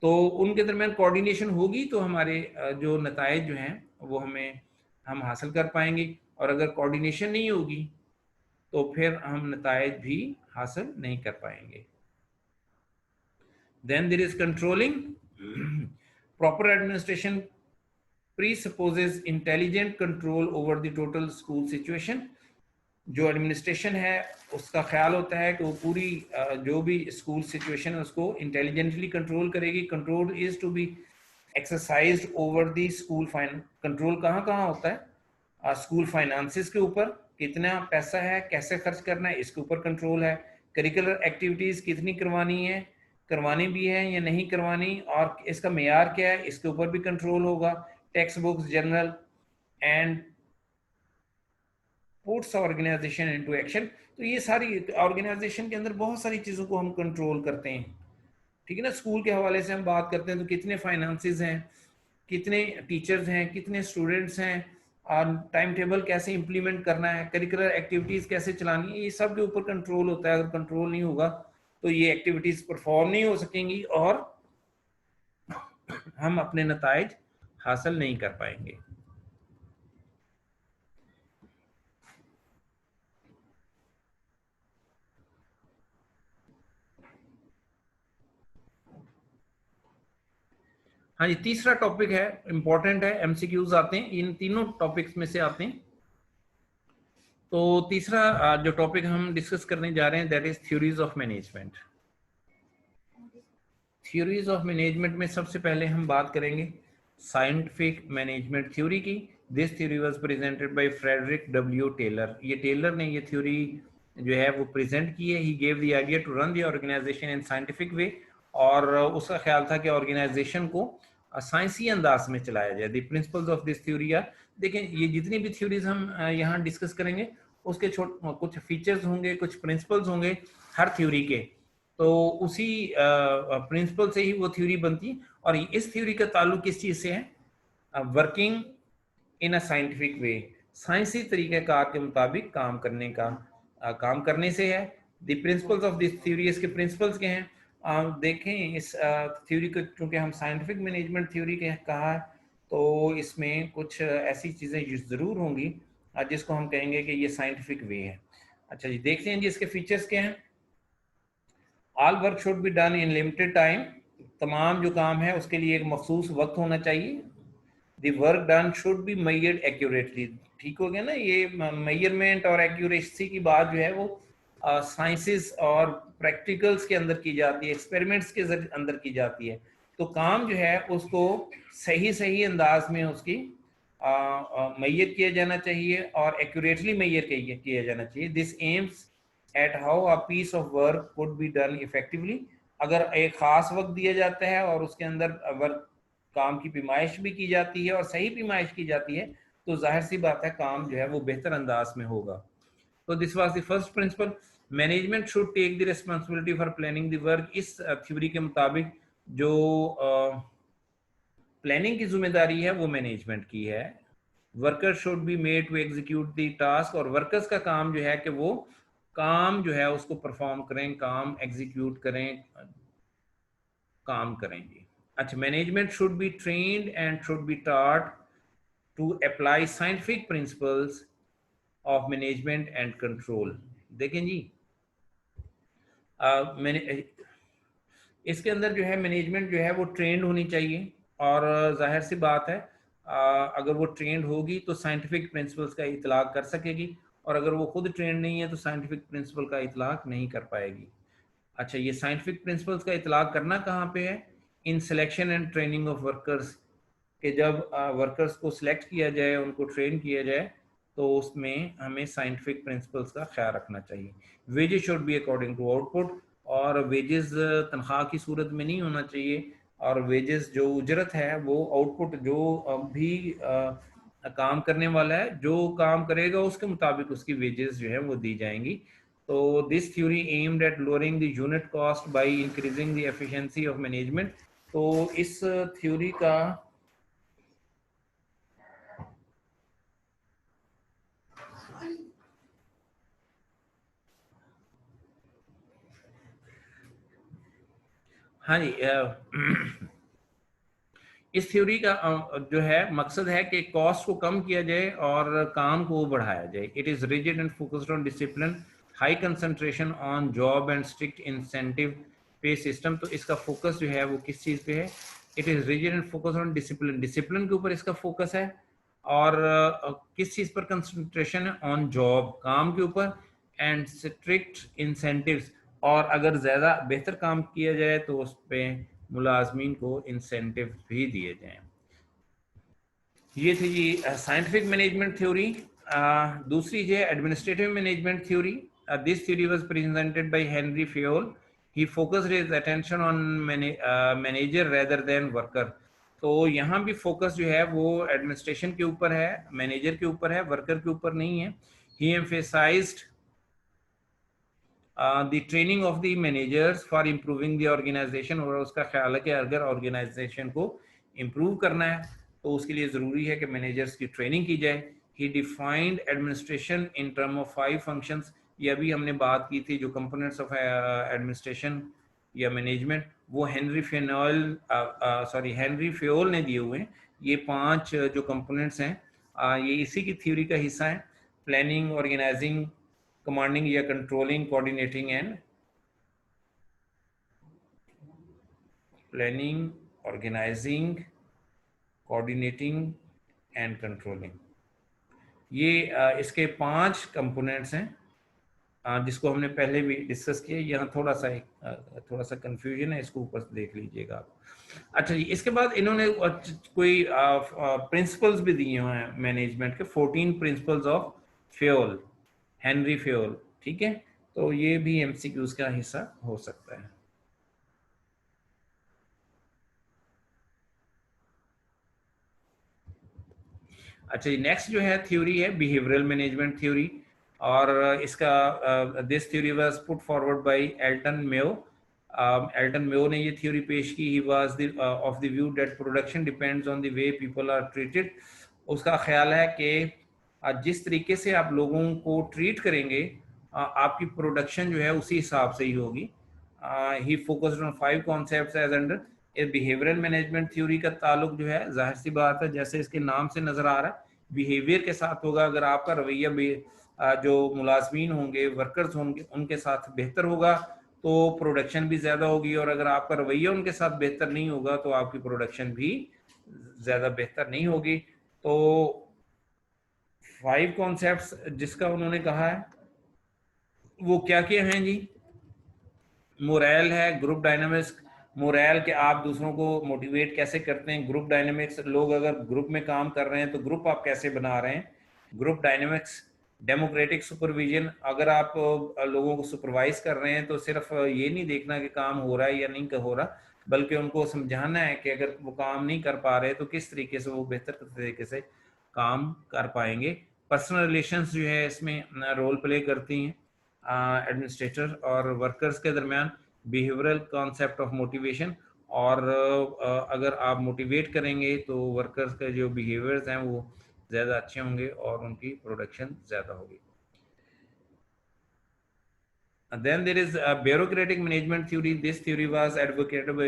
तो उनके दरमियान कोऑर्डिनेशन होगी तो हमारे जो नताइज जो हैं वो हम हासिल कर पाएंगे, और अगर कोऑर्डिनेशन नहीं होगी तो फिर हम नताइज भी हासिल नहीं कर पाएंगे। Then there is controlling. Proper administration presupposes intelligent control over the total school situation। जो एडमिनिस्ट्रेशन है उसका ख्याल होता है कि वो पूरी जो भी स्कूल सिचुएशन है उसको इंटेलिजेंटली कंट्रोल करेगी। Control is to be exercised over the school fine. Control कहाँ कहाँ होता है? स्कूल फाइनेंसेस के ऊपर, कितना पैसा है, कैसे खर्च करना है, इसके ऊपर कंट्रोल है। करिकुलर एक्टिविटीज़ कितनी करवानी है, करवानी भी है या नहीं करवानी, और इसका मेयार क्या है, इसके ऊपर भी कंट्रोल होगा। Text books, journal and puts organisation into action. तो ये सारी ऑर्गेनाइजेशन के अंदर बहुत सारी चीज़ों को हम कंट्रोल करते हैं, ठीक है ना। स्कूल के हवाले से हम बात करते हैं तो कितने फाइनेंसेस हैं, कितने टीचर्स हैं, कितने स्टूडेंट्स हैं, और टाइम टेबल कैसे इंप्लीमेंट करना है, करिकुलर एक्टिविटीज़ कैसे चलानी है, ये सब के ऊपर कंट्रोल होता है। अगर कंट्रोल नहीं होगा तो ये एक्टिविटीज़ परफॉर्म नहीं हो सकेंगी और हम अपने नताइज हासिल नहीं कर पाएंगे। हाँ जी, तीसरा टॉपिक है, इंपॉर्टेंट है, एमसीक्यूज आते हैं इन तीनों टॉपिक्स में से आते हैं। तो तीसरा जो टॉपिक हम डिस्कस करने जा रहे हैं that is theories of management. Theories of management में सबसे पहले हम बात करेंगे साइंटिफिक मैनेजमेंट थ्योरी की। This theory was presented by Frederick W Taylor. ये टेलर ने ये थ्योरी जो है वो प्रेजेंट की है। He gave the idea to run the organisation in scientific way, और उसका ख्याल था कि ऑर्गेनाइजेशन को साइंसी अंदाज में चलाया जाए। The principles of this theory are, देखें ये जितनी भी थ्योरीज हम यहाँ डिस्कस करेंगे उसके कुछ फीचर्स होंगे, कुछ प्रिंसिपल्स होंगे हर थ्योरी के, तो उसी प्रिंसिपल से ही वो थ्योरी बनती। और इस थ्योरी का ताल्लुक किस चीज से है? Working in a scientific way, साइंसी तरीक़ेकार के मुताबिक काम करने का काम करने से है। The principles of this theory, इसके प्रिंसिपल्स के हैं। देखें इस थ्योरी को चूंकि हम साइंटिफिक मैनेजमेंट थ्योरी के कहा है, तो इसमें कुछ ऐसी चीज़ें ज़रूर होंगी जिसको हम कहेंगे कि ये साइंटिफिक वे है। अच्छा जी, देखते हैं जी इसके फीचर्स क्या हैं। All work should be done in limited time, तमाम जो काम है उसके लिए एक मखसूस वक्त होना चाहिए। The work done should be measured accurately, ठीक हो गया ना, ये मेजरमेंट और एक्यूरेसी की बात जो है वो साइंसेस और प्रैक्टिकल्स के अंदर की जाती है, एक्सपेरिमेंट्स के अंदर की जाती है। तो काम जो है उसको सही सही अंदाज में उसकी मेजर किया जाना चाहिए और एक्यूरेटली मेजर किया जाना चाहिए। This aims at how a piece of work could be done effectively. अगर एक खास वक्त दिया जाता है और उसके अंदर वर्क काम की पैमाइश भी की जाती है और सही पैमाइश की जाती है, तो जाहिर सी बात है काम जो है वो बेहतर अंदाज में होगा। तो this was the first principle. Management should take the responsibility for planning the work. इस थ्योरी के मुताबिक जो प्लानिंग की जिम्मेदारी है वो मैनेजमेंट की है। Worker should be made to execute the task, और वर्कर्स का काम जो है कि वो काम जो है उसको परफॉर्म करें, काम एग्जीक्यूट करें, काम करेंगे। अच्छा, management should be trained and should be taught to apply scientific principles of management and control. देखें जी, मैंने इसके अंदर जो है मैनेजमेंट जो है वो ट्रेंड होनी चाहिए, और जाहिर सी बात है अगर वो ट्रेंड होगी तो साइंटिफिक प्रिंसिपल्स का इतलाक कर सकेगी, और अगर वो खुद ट्रेंड नहीं है तो साइंटिफिक प्रिंसिपल का इतलाक नहीं कर पाएगी। अच्छा, ये साइंटिफिक प्रिंसिपल्स का इतलाक करना कहाँ पे है? In selection and training of workers, कि जब वर्कर्स को सिलेक्ट किया जाए, उनको ट्रेन किया जाए, तो उसमें हमें साइंटिफिक प्रिंसिपल्स का ख्याल रखना चाहिए। Wages should be according to output, और वेजेस तनख्वाह की सूरत में नहीं होना चाहिए, और वेजेस जो उजरत है वो आउटपुट जो भी काम करने वाला है जो काम करेगा उसके मुताबिक उसकी वेजेस जो है वो दी जाएंगी। तो this theory aimed at lowering the unit cost by increasing the efficiency of management. तो इस थ्योरी का हाँ जी, इस थ्योरी का जो है मकसद है कि कॉस्ट को कम किया जाए और काम को बढ़ाया जाए। It is rigid and focused on discipline, high concentration on job and strict incentive पे सिस्टम। तो इसका फोकस जो है वो किस चीज़ पे है? It is rigid and focused on discipline, discipline के ऊपर इसका फोकस है। और किस चीज़ पर कंसंट्रेशन है? ऑन जॉब, काम के ऊपर, एंड स्ट्रिक्ट इंसेंटिव्स, और अगर ज़्यादा बेहतर काम किया जाए तो उस पर मुलाजमीन को इंसेंटिव भी दिए जाएं। ये थी जी साइंटिफिक मैनेजमेंट थ्योरी। दूसरी है administrative management theory. This theory was presented by Henry Fayol. He focused his attention on manager rather than worker. तो यहाँ भी फोकस जो है वो एडमिनिस्ट्रेशन के ऊपर है, मैनेजर के ऊपर है, वर्कर के ऊपर नहीं है। He emphasized the training of the managers for improving the organization, और उसका ख्याल है कि अगर ऑर्गेनाइजेशन को इम्प्रूव करना है तो उसके लिए ज़रूरी है कि मैनेजर्स की ट्रेनिंग की जाए. He defined administration in term of 5 functions. ये अभी हमने बात की थी जो components of administration या मैनेजमेंट, वो हेनरी फेयोल ने दिए हुए हैं. ये 5 जो कंपोनेंट्स हैं ये इसी की थ्योरी का हिस्सा है. प्लानिंग, ऑर्गेनाइजिंग, कमांडिंग या controlling, coordinating and planning, organising, coordinating and controlling. ये इसके 5 कंपोनेंट्स हैं जिसको हमने पहले भी डिस्कस किया. यहाँ थोड़ा सा कंफ्यूजन है, इसको ऊपर से देख लीजिएगा आप. अच्छा जी, इसके बाद इन्होंने कोई प्रिंसिपल्स भी दिए हुए हैं मैनेजमेंट के, 14 principles of Fayol, Henry Fayol. ठीक है, तो ये भी एमसीक्यूज का हिस्सा हो सकता है. अच्छा जी, नेक्स्ट जो है थ्योरी है बिहेवियरल मैनेजमेंट थ्योरी, और इसका this theory was put forward by Elton Mayo. Elton Mayo ने ये थ्योरी पेश की. He was of the view that production depends on the way people are treated. उसका ख्याल है कि जिस तरीके से आप लोगों को ट्रीट करेंगे आपकी प्रोडक्शन जो है उसी हिसाब से ही होगी. He focused on 5 concepts as under behavioural management theory. का ताल्लुक जो है जाहिर सी बात है जैसे इसके नाम से नजर आ रहा है बिहेवियर के साथ होगा. अगर आपका रवैया जो मुलाजमीन होंगे, वर्कर्स होंगे, उनके साथ बेहतर होगा तो प्रोडक्शन भी ज़्यादा होगी, और अगर आपका रवैया उनके साथ बेहतर नहीं होगा तो आपकी प्रोडक्शन भी ज़्यादा बेहतर नहीं होगी. तो 5 कॉन्सेप्ट्स जिसका उन्होंने कहा है वो क्या क्या हैं जी? मोरल है, ग्रुप डायनामिक्स. मोरल के आप दूसरों को मोटिवेट कैसे करते हैं. ग्रुप डायनामिक्स, लोग अगर ग्रुप में काम कर रहे हैं तो ग्रुप आप कैसे बना रहे हैं. Group dynamics. डेमोक्रेटिक सुपरविजन, अगर आप लोगों को सुपरवाइज कर रहे हैं तो सिर्फ ये नहीं देखना कि काम हो रहा है या नहीं हो रहा, बल्कि उनको समझाना है कि अगर वो काम नहीं कर पा रहे तो किस तरीके से वो बेहतर तरीके से काम कर पाएंगे. पर्सनल रिलेशंस जो है इसमें रोल प्ले करती हैं एडमिनिस्ट्रेटर और वर्कर्स के दरमियान. बिहेवियरल कॉन्सेप्ट ऑफ मोटिवेशन, और अगर आप मोटिवेट करेंगे तो वर्कर्स के जो बिहेवियर्स हैं वो ज़्यादा अच्छे होंगे और उनकी प्रोडक्शन ज़्यादा होगी. Then there is a bureaucratic management theory. This theory was advocated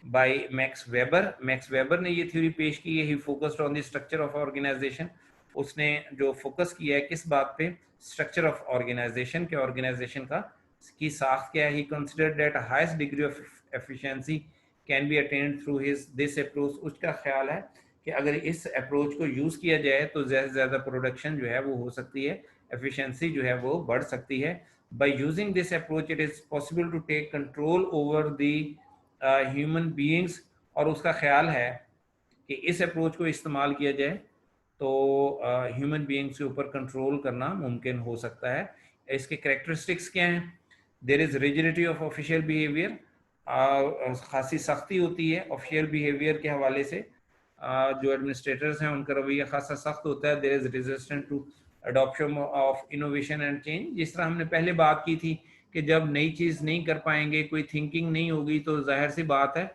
by Max Weber. Max Weber ने ये theory पेश की है. He focused on the structure of organization. उसने जो फोकस किया है किस बात पे? स्ट्रक्चर ऑफ ऑर्गेनाइजेशन के, ऑर्गेनाइजेशन का की साख्त क्या है. He considered that highest degree of efficiency can be attend through this approach. उसका ख्याल है कि अगर इस अप्रोच को यूज़ किया जाए तो ज़्यादा से ज़्यादा प्रोडक्शन जो है वो हो सकती है, एफिशिएंसी जो है वो बढ़ सकती है. By using this approach, it is possible to take control over the human beings. और उसका ख्याल है कि इस अप्रोच को इस्तेमाल किया जाए तो ह्यूमन बीइंग्स के ऊपर कंट्रोल करना मुमकिन हो सकता है. इसके कैरेक्टरिस्टिक्स क्या हैं? There is rigidity of official behaviour. खासी सख्ती होती है ऑफिशियल बिहेवियर के हवाले से. जो एडमिनिस्ट्रेटर्स हैं उनका रवैया खासा सख्त होता है. There is resistant to adoption of innovation and change. जिस तरह हमने पहले बात की थी कि जब नई चीज़ नहीं कर पाएंगे, कोई थिंकिंग नहीं होगी, तो जाहिर सी बात है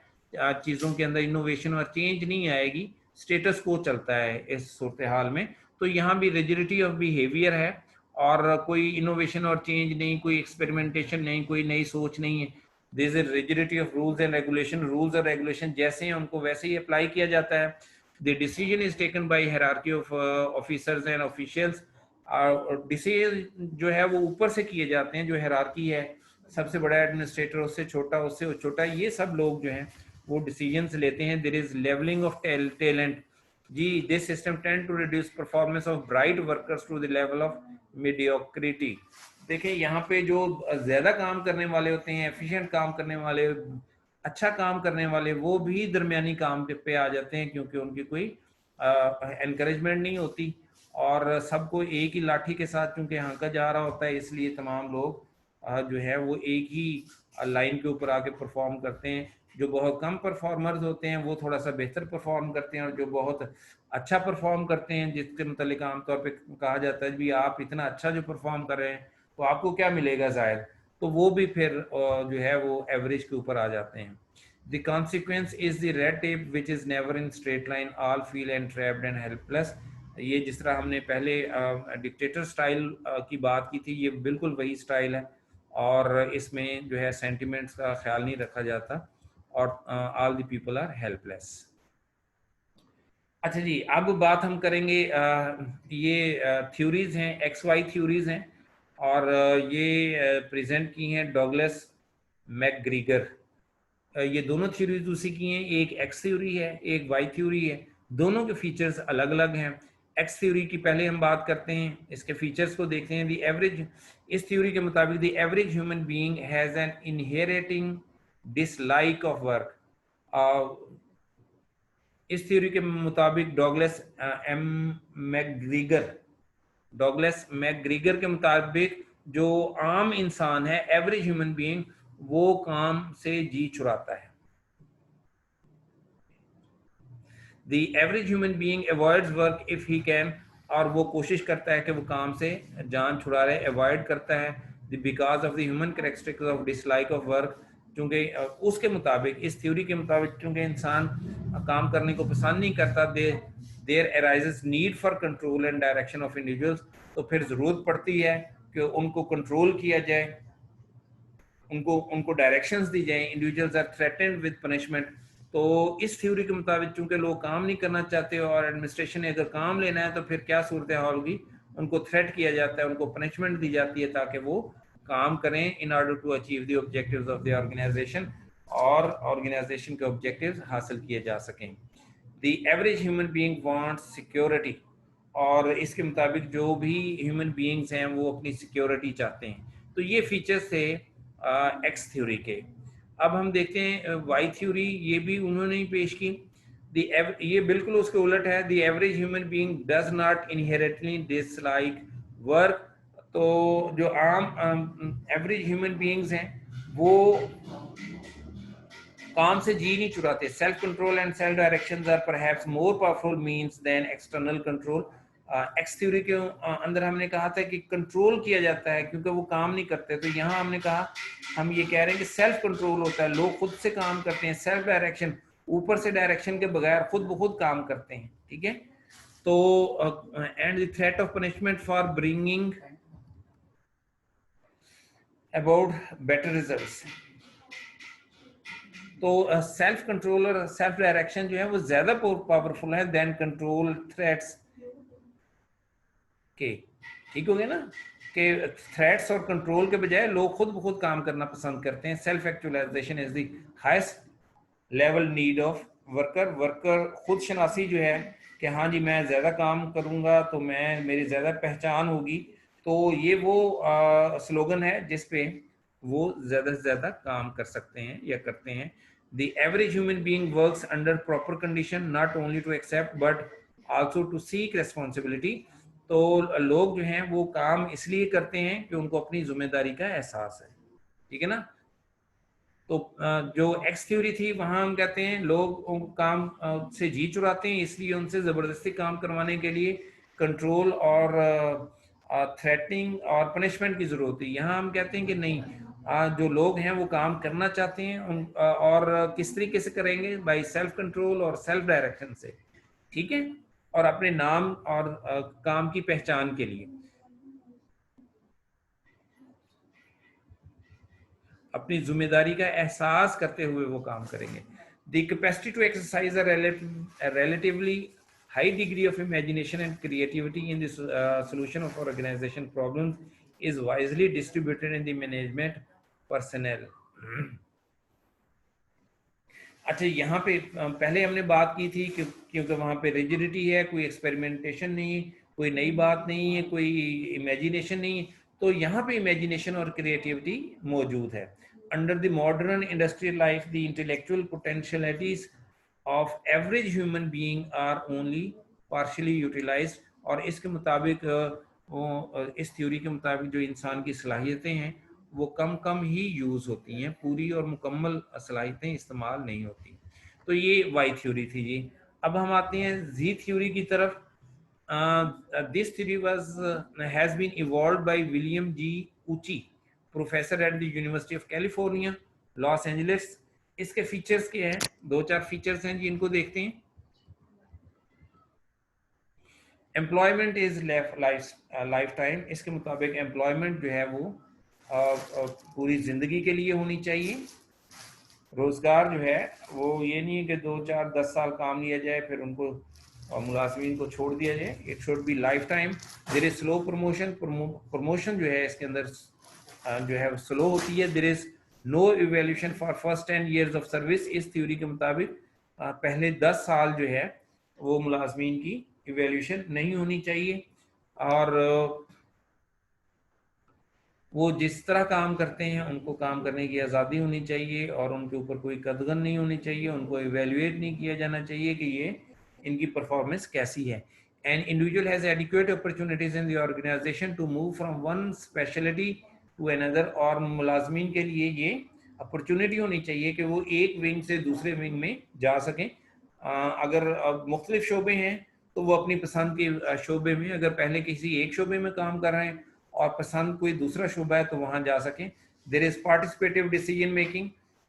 चीज़ों के अंदर इनोवेशन और चेंज नहीं आएगी. स्टेटस को चलता है इस सूरत हाल में. तो यहाँ भी रिजिडिटी ऑफ बिहेवियर है और कोई इनोवेशन और चेंज नहीं, कोई एक्सपेरिमेंटेशन नहीं, कोई नई सोच नहीं है. This is rigidity of rules and regulation. Rules और रेगुलेशन जैसे हैं उनको वैसे ही अप्लाई किया जाता है. The decision is taken by hierarchy of officers and officials. Decision जो है वो ऊपर से किए जाते हैं. जो हायरार्की है, सबसे बड़ा एडमिनिस्ट्रेटर, उससे छोटा, ये सब लोग जो हैं वो डिसीजंस लेते हैं. There is levelling of talent. जी, this system tend to reduce performance of bright workers to the level of mediocrity. देखिए यहाँ पे जो ज्यादा काम करने वाले होते हैं, एफिशिएंट काम करने वाले, अच्छा काम करने वाले, वो भी दरमियानी काम पे आ जाते हैं क्योंकि उनकी कोई एनकरेजमेंट नहीं होती और सबको एक ही लाठी के साथ क्योंकि हाँका जा रहा होता है, इसलिए तमाम लोग जो है वो एक ही लाइन के ऊपर आके परफॉर्म करते हैं. जो बहुत कम परफॉर्मर्स होते हैं वो थोड़ा सा बेहतर परफॉर्म करते हैं, और जो बहुत अच्छा परफॉर्म करते हैं जिसके मतलब आमतौर पे कहा जाता है भी आप इतना अच्छा जो परफॉर्म कर रहे हैं तो आपको क्या मिलेगा शायद, तो वो भी फिर जो है वो एवरेज के ऊपर आ जाते हैं। The consequence is the red tape which is never in straight line, all feel entrapped and helpless। ये जिस तरह हमने पहले डिक्टेटर स्टाइल की बात की थी, ये बिल्कुल वही स्टाइल है, और इसमें जो है सेंटिमेंट्स का ख्याल नहीं रखा जाता, और all the people are helpless. अच्छा जी, अब बात हम करेंगे ये थ्योरीज हैं, XY थ्योरीज हैं, और ये प्रेजेंट की हैं डॉगलस मैकग्रीगर। ये दोनों थ्योरीज उसी की हैं, एक एक्स थ्योरी है एक वाई थ्योरी है, दोनों के फीचर्स अलग अलग हैं। एक्स थ्योरी की पहले हम बात करते हैं, इसके फीचर्स को देखते हैं। द एवरेज, इस थ्योरी के मुताबिक the average human being has an inheriting dislike of work. इस थ्योरी के मुताबिक डॉगलस मैकग्रीगर के मुताबिक जो आम इंसान है, एवरेज ह्यूमन बीइंग, वो काम से जी छुड़ाता है। The average human being avoids work if he can, और वो कोशिश करता है कि वो काम से जान छुड़ा रहे, अवॉइड करता है। The because of the human characteristics of dislike of work, क्योंकि उसके मुताबिक, इस थ्योरी के मुताबिक, क्योंकि इंसान काम करने को पसंद नहीं करता, there arises need for control and direction of individuals, तो फिर ज़रूरत पड़ती है कि उनको कंट्रोल किया जाए, उनको उनको डायरेक्शंस दी जाए। Individuals are threatened with punishment. तो इस थ्योरी के मुताबिक चूंकि लोग काम नहीं करना चाहते और एडमिनिस्ट्रेशन ने अगर काम लेना है तो फिर क्या सूरत हाल होगी, उनको थ्रेट किया जाता है, उनको पनिशमेंट दी जाती है ताकि वो काम करें in order to achieve the objectives of the organisation, और ऑर्गेनाइजेशन के ऑब्जेक्टिव्स हासिल किए जा सकें। The average human being wants security, और इसके मुताबिक जो भी ह्यूमन बीइंग्स हैं वो अपनी सिक्योरिटी चाहते हैं। तो ये फीचर्स थे एक्स थ्योरी के। अब हम देखते हैं वाई थ्योरी, ये भी उन्होंने ही पेश की। ये बिल्कुल उसके उलट है। The average human being does not inherently dislike work. तो जो आम एवरेज ह्यूमन बीइंग्स हैं वो काम से जी नहीं चुराते। Self control and self directions are perhaps more powerful means than external control. X theory के अंदर हमने कहा था कि कंट्रोल किया जाता है क्योंकि वो काम नहीं करते, तो यहाँ हमने कहा, हम ये कह रहे हैं कि सेल्फ कंट्रोल होता है, लोग खुद से काम करते हैं। सेल्फ डायरेक्शन, ऊपर से डायरेक्शन के बगैर खुद ब खुद काम करते हैं, ठीक है। तो and the threat of punishment for bringing about better results. तो सेल्फ कंट्रोल और सेल्फ डायरेक्शन जो है वो ज्यादा पावरफुल है देन कंट्रोल थ्रेट्स के। ठीक हो गया ना, कि थ्रेट्स और कंट्रोल के बजाय लोग खुद ब खुद काम करना पसंद करते हैं। Self actualisation is the highest level need of worker. Worker खुद शनासी जो है कि हाँ जी मैं ज्यादा काम करूंगा तो मैं, मेरी ज्यादा पहचान होगी, तो ये वो स्लोगन है जिसपे वो ज्यादा से ज्यादा काम कर सकते हैं या करते हैं। The average human being works under proper condition not only to accept but also to seek responsibility। तो लोग जो हैं वो काम इसलिए करते हैं कि उनको अपनी जिम्मेदारी का एहसास है, ठीक है ना। तो जो एक्स थ्योरी थी वहां हम कहते हैं लोग काम से जी चुराते हैं, इसलिए उनसे जबरदस्ती काम करवाने के लिए कंट्रोल और थ्रेटनिंग और पनिशमेंट की जरूरत है। यहाँ हम कहते हैं कि नहीं, जो लोग हैं वो काम करना चाहते हैं और किस तरीके से करेंगे, बाय सेल्फ कंट्रोल और सेल्फ डायरेक्शन से, ठीक है, और अपने नाम और काम की पहचान के लिए, अपनी जिम्मेदारी का एहसास करते हुए वो काम करेंगे। The capacity to exercise a relatively high degree of imagination and creativity in the solution of organization problems is wisely distributed in the management personnel। अच्छा, यहाँ पे पहले हमने बात की थी कि क्योंकि वहाँ पे रिजिडिटी है, कोई एक्सपेरिमेंटेशन नहीं, कोई नई बात नहीं है, कोई इमेजिनेशन नहीं है, तो यहाँ पे इमेजिनेशन और क्रिएटिविटी मौजूद है। Under the modern industrial life the intellectual potentialities of average human being are only partially utilised. और इसके मुताबिक इस थ्योरी के मुताबिक जो इंसान की सलाहियतें हैं वो कम कम ही यूज़ होती हैं, पूरी और मुकम्मल सलाहियतें इस्तेमाल नहीं होती। तो ये वाई थ्योरी थी जी। अब हम आते हैं जी थ्योरी की तरफ। This theory was has been evolved by William G Ouchi, professor at the university of California, Los Angeles. इसके फीचर्स क्या हैं? 2-4 फीचर्स हैं जी, इनको देखते हैं। Employment is life time. इसके मुताबिक एम्प्लॉयमेंट जो है वो पूरी ज़िंदगी के लिए होनी चाहिए। रोज़गार जो है वो ये नहीं है कि 2-4-10 साल काम लिया जाए फिर उनको मुलाजमीन को छोड़ दिया जाए। It should be lifetime. There is slow promotion. Promotion जो है इसके अंदर जो है स्लो होती है। There is no evaluation for first 10 years of service. इस थ्योरी के मुताबिक पहले 10 साल जो है वो मुलाजमीन की इवेल्यूशन नहीं होनी चाहिए, और वो जिस तरह काम करते हैं उनको काम करने की आज़ादी होनी चाहिए, और उनके ऊपर कोई कदगन नहीं होनी चाहिए। उनको इवेल्युएट नहीं किया जाना चाहिए कि ये इनकी परफॉर्मेंस कैसी है। An individual has adequate opportunities in the organisation to move from one speciality to another. और मुलाजमीन के लिए ये अपॉर्चुनिटी होनी चाहिए कि वो एक विंग से दूसरे विंग में जा सकें। अगर मुख्तलिफ शोबे हैं तो वो अपनी पसंद के शोबे में, अगर पहले किसी एक शोबे में काम कर रहे हैं और पसंद कोई दूसरा शोबा है तो वहां जा सकें। There is participative decision making.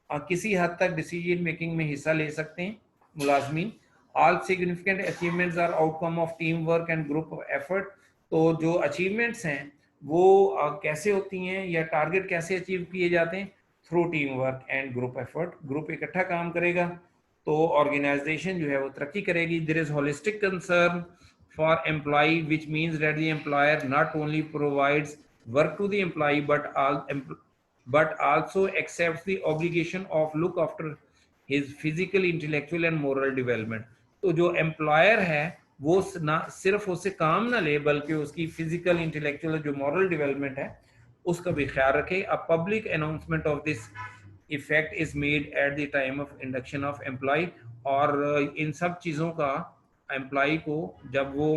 किसी हद तक डिसीजन मेकिंग में हिस्सा ले सकते हैं मुलाजमीन। All significant achievements are outcome of team work and group effort. तो जो अचीवमेंट्स हैं वो कैसे होती हैं या टारगेट कैसे अचीव किए जाते हैं? Through team work and group effort. Group इकट्ठा काम करेगा तो ऑर्गेनाइजेशन जो है वो तरक्की करेगी। There is holistic concern for employee, which means that the employer not only provides work to the employee but also accepts the obligation of look after his physical, intellectual and moral development। तो जो employer है वो ना सिर्फ उससे काम ना ले बल्कि उसकी फिजिकल, इंटेलेक्चुअल जो मॉरल डेवलपमेंट है उसका भी ख्याल रखे। A public announcement of this effect is made at the time of induction of employ. और इन सब चीज़ों का एम्प्लॉय को जब वो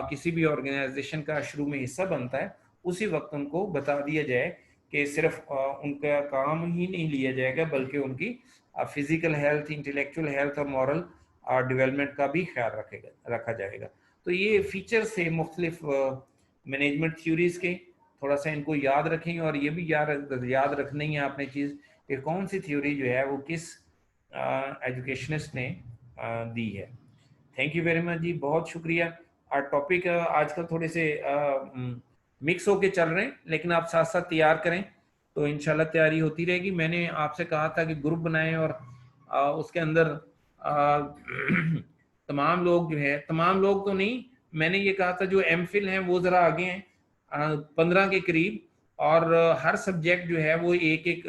किसी भी ऑर्गेनाइजेशन का शुरू में हिस्सा बनता है उसी वक्त उनको बता दिया जाए कि सिर्फ उनका काम ही नहीं लिया जाएगा बल्कि उनकी फिजिकल हेल्थ, इंटेलेक्चुअल हेल्थ और मॉरल डेवलपमेंट का भी ख्याल रखा जाएगा। तो ये फीचर्स थे मुख्तलिफ मैनेजमेंट थ्योरीज के। थोड़ा सा इनको याद रखें, और ये भी याद रखनी है आपने चीज़ कि कौन सी थ्योरी जो है वो किस एजुकेशनिस्ट ने दी है। थैंक यू वेरी मच जी, बहुत शुक्रिया। और टॉपिक आजकल थोड़े से मिक्स होके चल रहे हैं, लेकिन आप साथ साथ तैयार करें तो इंशाल्लाह तैयारी होती रहेगी। मैंने आपसे कहा था कि ग्रुप बनाएं और उसके अंदर तमाम लोग जो है, तमाम लोग तो नहीं, मैंने ये कहा था जो एमफिल हैं वो ज़रा आगे हैं 15 के करीब, और हर सब्जेक्ट जो है वो एक एक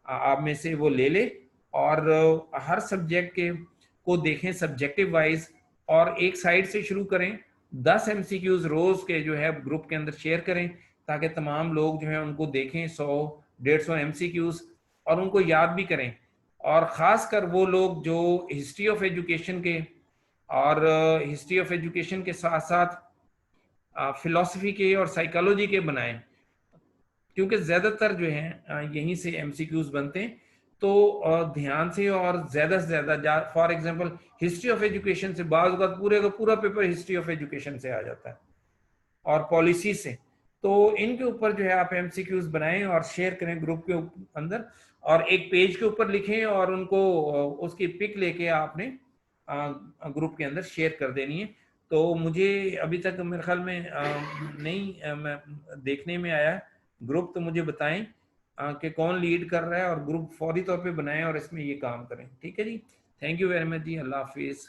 आप में से वो ले ले, और हर सब्जेक्ट के को देखें सब्जेक्टिव वाइज, और एक साइड से शुरू करें। 10 MCQs रोज के जो है ग्रुप के अंदर शेयर करें ताकि तमाम लोग जो है उनको देखें 100-150 MCQs और उनको याद भी करें। और ख़ासकर वो लोग जो हिस्ट्री ऑफ एजुकेशन के और हिस्ट्री ऑफ एजुकेशन के साथ साथ फिलॉसफी के और साइकोलॉजी के बनाएं, क्योंकि ज़्यादातर जो है यहीं से MCQs बनते हैं। तो ध्यान से और ज़्यादा से ज़्यादा, for example history of education से बाज़ का पूरे का पूरा पेपर हिस्ट्री ऑफ एजुकेशन से आ जाता है और पॉलिसी से। तो इनके ऊपर जो है आप MCQs बनाएं और शेयर करें ग्रुप के अंदर, और एक पेज के ऊपर लिखें और उनको उसकी पिक लेके आपने ग्रुप के अंदर शेयर कर देनी है। तो मुझे अभी तक मेरे ख्याल में नहीं मैं देखने में आया ग्रुप, तो मुझे बताएं कि कौन लीड कर रहा है, और ग्रुप फौरी तौर पे बनाएं और इसमें ये काम करें। ठीक है जी, थैंक यू वेरी मच जी, अल्लाह हाफिज़।